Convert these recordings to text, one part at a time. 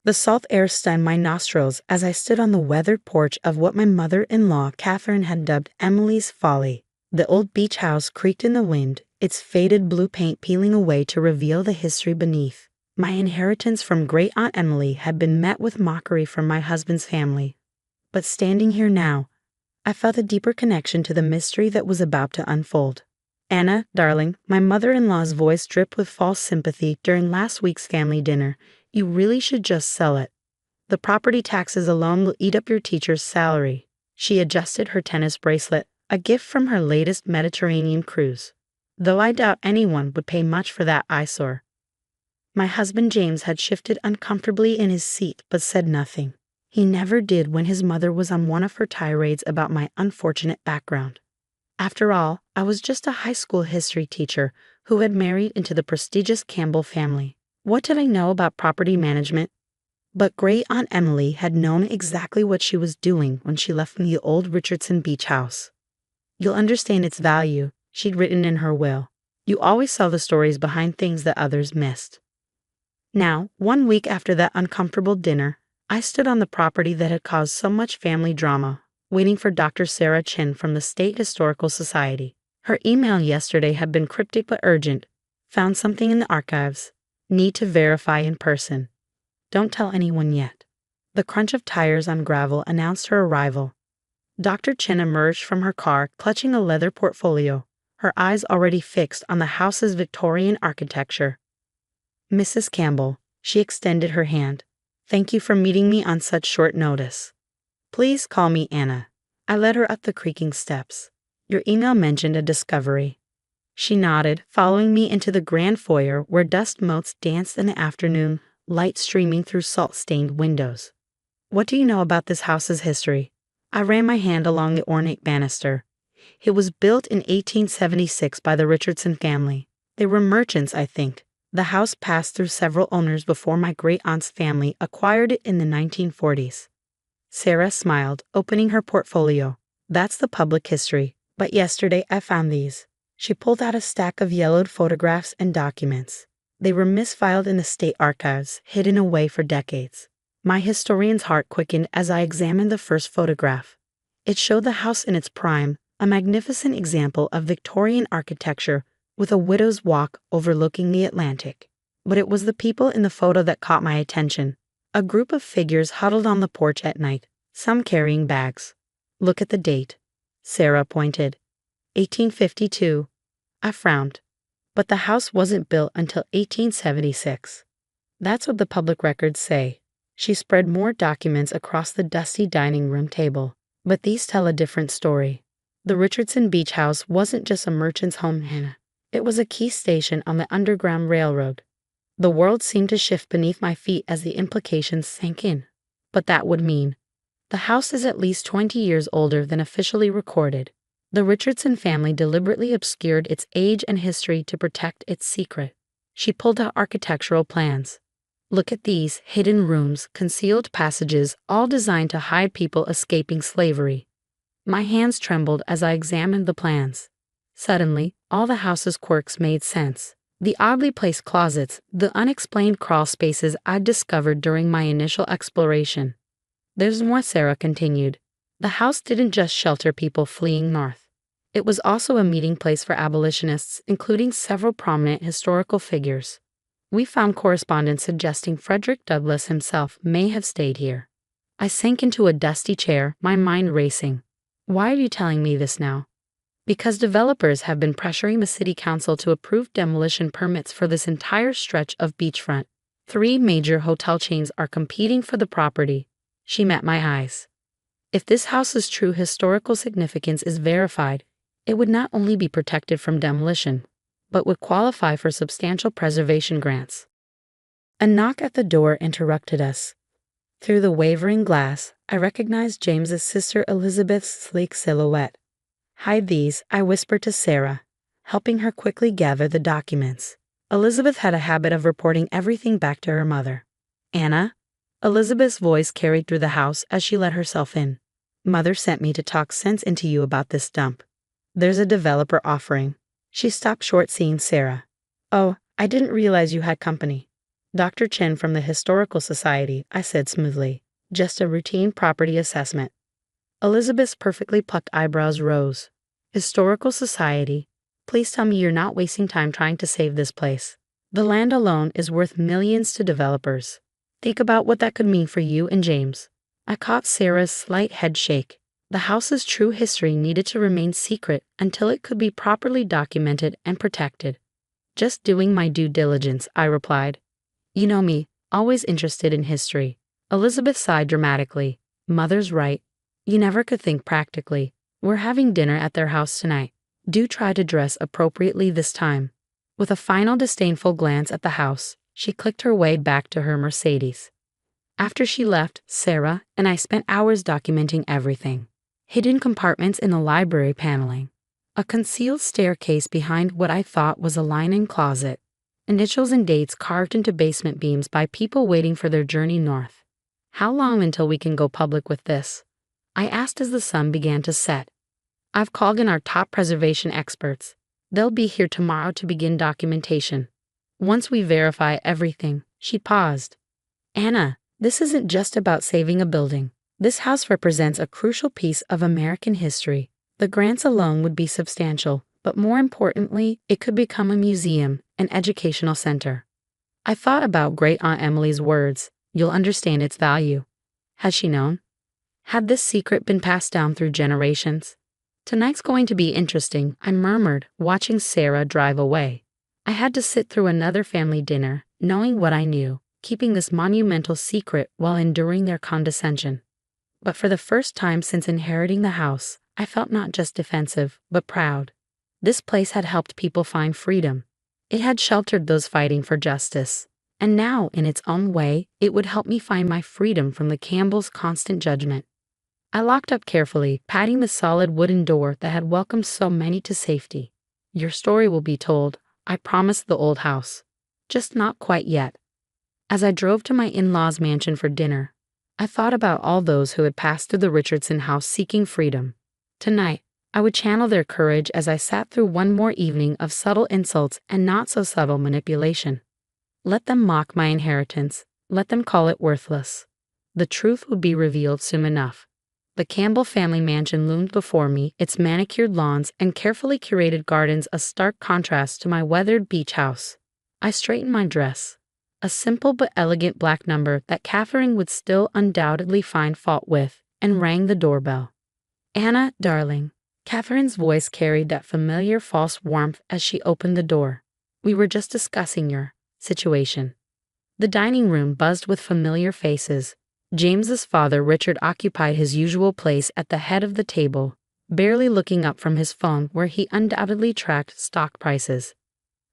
The salt air stung my nostrils as I stood on the weathered porch of what my mother-in-law Catherine had dubbed Emily's Folly. The old beach house creaked in the wind, its faded blue paint peeling away to reveal the history beneath. My inheritance from Great-Aunt Emily had been met with mockery from my husband's family. But standing here now, I felt a deeper connection to the mystery that was about to unfold. "Anna, darling," my mother-in-law's voice dripped with false sympathy during last week's family dinner, "you really should just sell it. The property taxes alone will eat up your teacher's salary." She adjusted her tennis bracelet, a gift from her latest Mediterranean cruise. "Though I doubt anyone would pay much for that eyesore." My husband James had shifted uncomfortably in his seat but said nothing. He never did when his mother was on one of her tirades about my unfortunate background. After all, I was just a high school history teacher who had married into the prestigious Campbell family. What did I know about property management? But Great-Aunt Emily had known exactly what she was doing when she left from the old Richardson beach house. "You'll understand its value," she'd written in her will. "You always saw the stories behind things that others missed." Now, 1 week after that uncomfortable dinner, I stood on the property that had caused so much family drama, waiting for Dr. Sarah Chin from the State Historical Society. Her email yesterday had been cryptic but urgent. "Found something in the archives. Need to verify in person. Don't tell anyone yet." The crunch of tires on gravel announced her arrival. Dr. Chin emerged from her car clutching a leather portfolio, her eyes already fixed on the house's Victorian architecture. "Mrs. Campbell," she extended her hand. "Thank you for meeting me on such short notice. Please call me Anna." I led her up the creaking steps. "Your email mentioned a discovery." She nodded, following me into the grand foyer where dust motes danced in the afternoon, light streaming through salt-stained windows. "What do you know about this house's history?" I ran my hand along the ornate banister. "It was built in 1876 by the Richardson family. They were merchants, I think. The house passed through several owners before my great-aunt's family acquired it in the 1940s. Sarah smiled, opening her portfolio. "That's the public history, but yesterday I found these." She pulled out a stack of yellowed photographs and documents. They were misfiled in the state archives, hidden away for decades. My historian's heart quickened as I examined the first photograph. It showed the house in its prime, a magnificent example of Victorian architecture with a widow's walk overlooking the Atlantic. But it was the people in the photo that caught my attention. A group of figures huddled on the porch at night, some carrying bags. "Look at the date," Sarah pointed. 1852. I frowned. But the house wasn't built until 1876. That's what the public records say. She spread more documents across the dusty dining room table. But these tell a different story. The Richardson Beach House wasn't just a merchant's home, Hannah. It was a key station on the Underground Railroad. The world seemed to shift beneath my feet as the implications sank in. But that would mean the house is at least 20 years older than officially recorded. The Richardson family deliberately obscured its age and history to protect its secret. She pulled out architectural plans. "Look at these hidden rooms, concealed passages, all designed to hide people escaping slavery." My hands trembled as I examined the plans. Suddenly, all the house's quirks made sense. The oddly placed closets, the unexplained crawl spaces I'd discovered during my initial exploration. "There's more," Sarah continued. "The house didn't just shelter people fleeing north. It was also a meeting place for abolitionists, including several prominent historical figures. We found correspondence suggesting Frederick Douglass himself may have stayed here." I sank into a dusty chair, my mind racing. "Why are you telling me this now?" "Because developers have been pressuring the city council to approve demolition permits for this entire stretch of beachfront. 3 major hotel chains are competing for the property." She met my eyes. "If this house's true historical significance is verified, it would not only be protected from demolition, but would qualify for substantial preservation grants." A knock at the door interrupted us. Through the wavering glass, I recognized James's sister Elizabeth's sleek silhouette. "Hide these," I whispered to Sarah, helping her quickly gather the documents. Elizabeth had a habit of reporting everything back to her mother. "Anna?" Elizabeth's voice carried through the house as she let herself in. "Mother sent me to talk sense into you about this dump. There's a developer offering." She stopped short seeing Sarah. "Oh, I didn't realize you had company." Dr. Chen from the Historical Society, I said smoothly. Just a routine property assessment. Elizabeth's perfectly plucked eyebrows rose. Historical Society? Please tell me you're not wasting time trying to save this place. The land alone is worth millions to developers. Think about what that could mean for you and James. I caught Sarah's slight head shake. The house's true history needed to remain secret until it could be properly documented and protected. Just doing my due diligence, I replied. You know me, always interested in history. Elizabeth sighed dramatically. Mother's right. You never could think practically. We're having dinner at their house tonight. Do try to dress appropriately this time. With a final disdainful glance at the house, she clicked her way back to her Mercedes. After she left, Sarah and I spent hours documenting everything. Hidden compartments in the library paneling. A concealed staircase behind what I thought was a linen closet. Initials and dates carved into basement beams by people waiting for their journey north. How long until we can go public with this? I asked as the sun began to set. I've called in our top preservation experts. They'll be here tomorrow to begin documentation. Once we verify everything, she paused. Anna, this isn't just about saving a building. This house represents a crucial piece of American history. The grants alone would be substantial, but more importantly, it could become a museum, an educational center. I thought about Great Aunt Emily's words, you'll understand its value. Had she known? Had this secret been passed down through generations? Tonight's going to be interesting, I murmured, watching Sarah drive away. I had to sit through another family dinner, knowing what I knew, keeping this monumental secret while enduring their condescension. But for the first time since inheriting the house, I felt not just defensive, but proud. This place had helped people find freedom. It had sheltered those fighting for justice. And now, in its own way, it would help me find my freedom from the Campbells' constant judgment. I locked up carefully, patting the solid wooden door that had welcomed so many to safety. Your story will be told, I promised the old house. Just not quite yet. As I drove to my in-laws' mansion for dinner, I thought about all those who had passed through the Richardson house seeking freedom. Tonight, I would channel their courage as I sat through one more evening of subtle insults and not-so-subtle manipulation. Let them mock my inheritance. Let them call it worthless. The truth would be revealed soon enough. The Campbell family mansion loomed before me, its manicured lawns and carefully curated gardens a stark contrast to my weathered beach house. I straightened my dress. A simple but elegant black number that Catherine would still undoubtedly find fault with, and rang the doorbell. Anna, darling. Catherine's voice carried that familiar false warmth as she opened the door. We were just discussing your situation. The dining room buzzed with familiar faces. James's father, Richard, occupied his usual place at the head of the table, barely looking up from his phone where he undoubtedly tracked stock prices.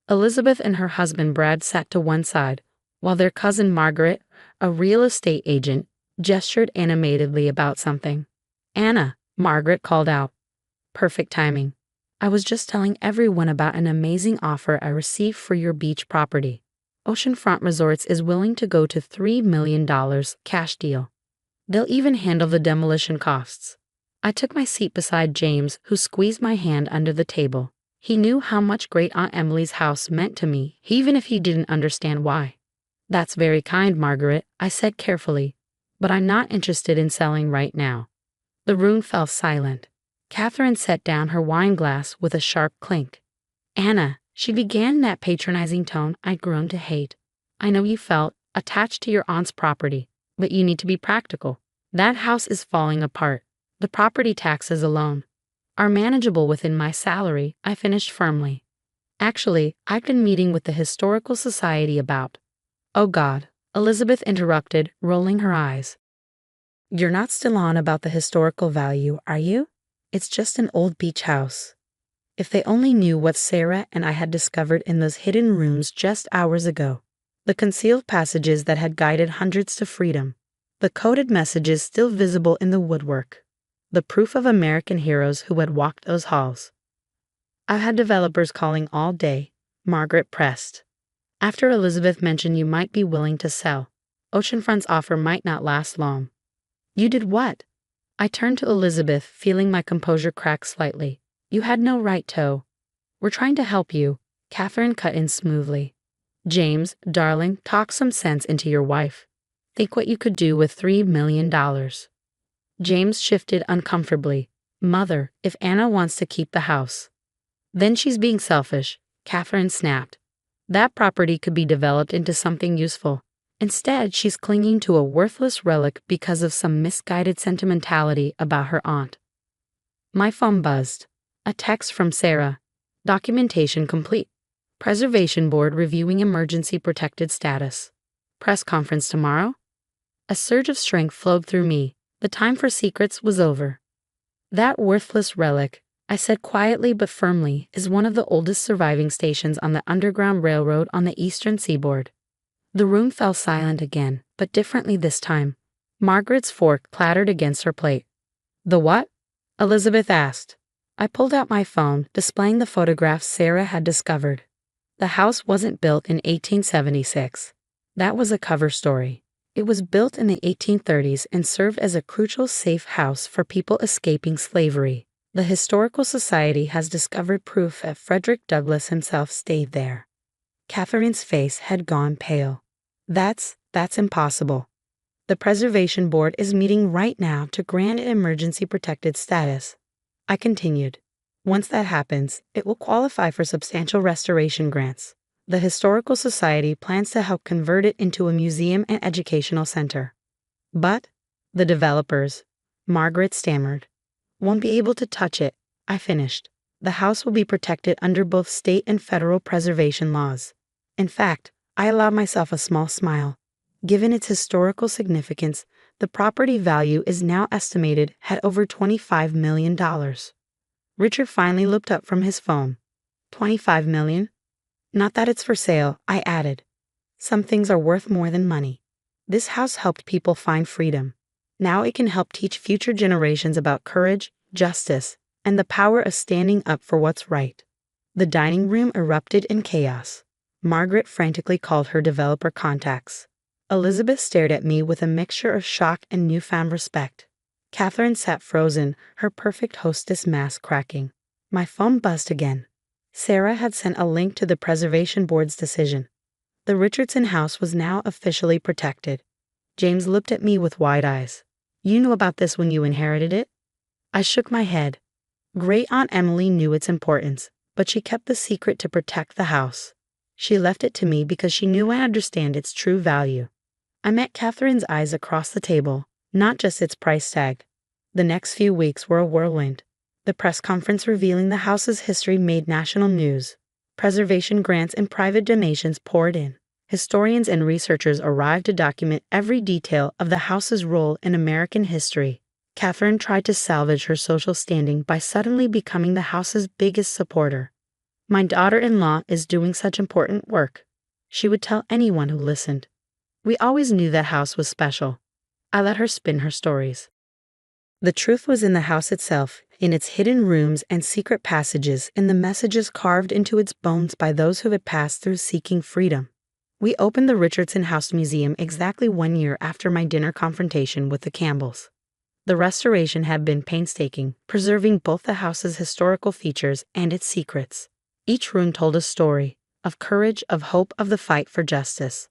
Elizabeth and her husband Brad sat to one side, while their cousin Margaret, a real estate agent, gestured animatedly about something. Anna, Margaret called out. Perfect timing. I was just telling everyone about an amazing offer I received for your beach property. Oceanfront Resorts is willing to go to $3 million cash deal. They'll even handle the demolition costs. I took my seat beside James, who squeezed my hand under the table. He knew how much Great Aunt Emily's house meant to me, even if he didn't understand why. That's very kind, Margaret, I said carefully, but I'm not interested in selling right now. The room fell silent. Catherine set down her wine glass with a sharp clink. Anna, she began in that patronizing tone I'd grown to hate. I know you felt attached to your aunt's property, but you need to be practical. That house is falling apart. The property taxes alone are manageable within my salary, I finished firmly. Actually, I've been meeting with the Historical Society about. Oh God, Elizabeth interrupted, rolling her eyes. You're not still on about the historical value, are you? It's just an old beach house. If they only knew what Sarah and I had discovered in those hidden rooms just hours ago. The concealed passages that had guided hundreds to freedom. The coded messages still visible in the woodwork. The proof of American heroes who had walked those halls. I've had developers calling all day, Margaret pressed. After Elizabeth mentioned you might be willing to sell, Oceanfront's offer might not last long. You did what? I turned to Elizabeth, feeling my composure crack slightly. You had no right to. We're trying to help you, Catherine cut in smoothly. James, darling, talk some sense into your wife. Think what you could do with $3 million. James shifted uncomfortably. Mother, if Anna wants to keep the house, then she's being selfish, Catherine snapped. That property could be developed into something useful. Instead, she's clinging to a worthless relic because of some misguided sentimentality about her aunt. My phone buzzed. A text from Sarah. Documentation complete. Preservation Board reviewing emergency protected status. Press conference tomorrow? A surge of strength flowed through me. The time for secrets was over. That worthless relic, I said quietly but firmly, is one of the oldest surviving stations on the Underground Railroad on the eastern seaboard. The room fell silent again, but differently this time. Margaret's fork clattered against her plate. The what? Elizabeth asked. I pulled out my phone, displaying the photographs Sarah had discovered. The house wasn't built in 1876. That was a cover story. It was built in the 1830s and served as a crucial safe house for people escaping slavery. The Historical Society has discovered proof that Frederick Douglass himself stayed there. Catherine's face had gone pale. That's impossible. The Preservation Board is meeting right now to grant it emergency protected status. I continued. Once that happens, it will qualify for substantial restoration grants. The Historical Society plans to help convert it into a museum and educational center. But the developers, Margaret stammered, won't be able to touch it. I finished. The house will be protected under both state and federal preservation laws. In fact, I allowed myself a small smile. Given its historical significance, the property value is now estimated at over $25 million. Richard finally looked up from his phone. $25 million? Not that it's for sale, I added. Some things are worth more than money. This house helped people find freedom. Now it can help teach future generations about courage, justice, and the power of standing up for what's right. The dining room erupted in chaos. Margaret frantically called her developer contacts. Elizabeth stared at me with a mixture of shock and newfound respect. Catherine sat frozen, her perfect hostess mask cracking. My phone buzzed again. Sarah had sent a link to the Preservation Board's decision. The Richardson house was now officially protected. James looked at me with wide eyes. You knew about this when you inherited it? I shook my head. Great Aunt Emily knew its importance, but she kept the secret to protect the house. She left it to me because she knew I understand its true value. I met Catherine's eyes across the table, not just its price tag. The next few weeks were a whirlwind. The press conference revealing the house's history made national news. Preservation grants and private donations poured in. Historians and researchers arrived to document every detail of the house's role in American history. Catherine tried to salvage her social standing by suddenly becoming the house's biggest supporter. My daughter-in-law is doing such important work, she would tell anyone who listened. We always knew that house was special. I let her spin her stories. The truth was in the house itself, in its hidden rooms and secret passages, in the messages carved into its bones by those who had passed through seeking freedom. We opened the Richardson House Museum exactly 1 year after my dinner confrontation with the Campbells. The restoration had been painstaking, preserving both the house's historical features and its secrets. Each room told a story, of courage, of hope, of the fight for justice.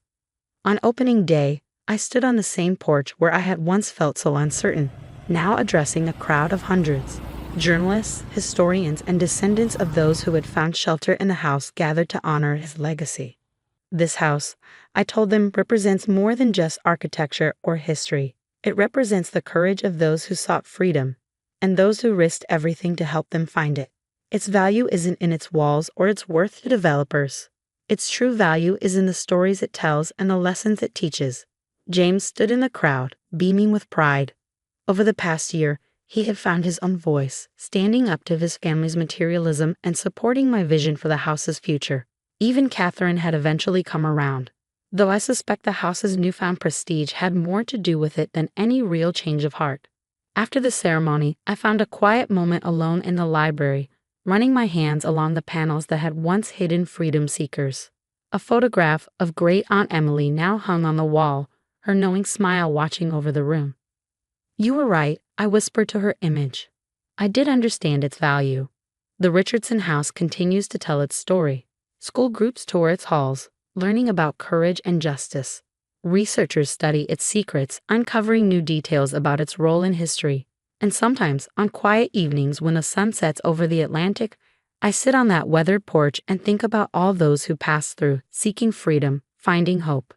On opening day, I stood on the same porch where I had once felt so uncertain, now addressing a crowd of hundreds. Journalists, historians, and descendants of those who had found shelter in the house gathered to honor his legacy. This house, I told them, represents more than just architecture or history. It represents the courage of those who sought freedom, and those who risked everything to help them find it. Its value isn't in its walls or its worth to developers. Its true value is in the stories it tells and the lessons it teaches. James stood in the crowd, beaming with pride. Over the past year, he had found his own voice, standing up to his family's materialism and supporting my vision for the house's future. Even Catherine had eventually come around, though I suspect the house's newfound prestige had more to do with it than any real change of heart. After the ceremony, I found a quiet moment alone in the library, running my hands along the panels that had once hidden freedom seekers. A photograph of Great Aunt Emily now hung on the wall, her knowing smile watching over the room. You were right, I whispered to her image. I did understand its value. The Richardson house continues to tell its story. School groups tour its halls. learning about courage and justice. Researchers study its secrets, uncovering new details about its role in history. And sometimes, on quiet evenings when the sun sets over the Atlantic, I sit on that weathered porch and think about all those who passed through, seeking freedom, finding hope.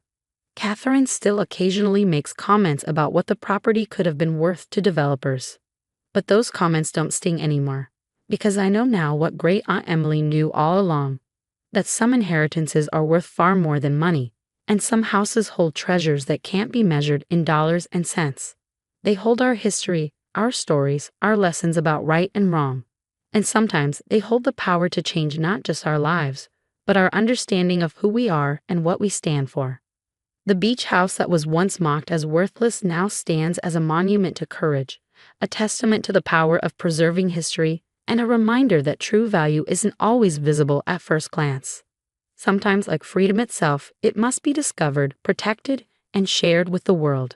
Catherine still occasionally makes comments about what the property could have been worth to developers. But those comments don't sting anymore, because I know now what Great Aunt Emily knew all along, that some inheritances are worth far more than money, and some houses hold treasures that can't be measured in dollars and cents. They hold our history, our stories, our lessons about right and wrong. And sometimes they hold the power to change not just our lives, but our understanding of who we are and what we stand for. The beach house that was once mocked as worthless now stands as a monument to courage, a testament to the power of preserving history, and a reminder that true value isn't always visible at first glance. Sometimes, like freedom itself, it must be discovered, protected, and shared with the world.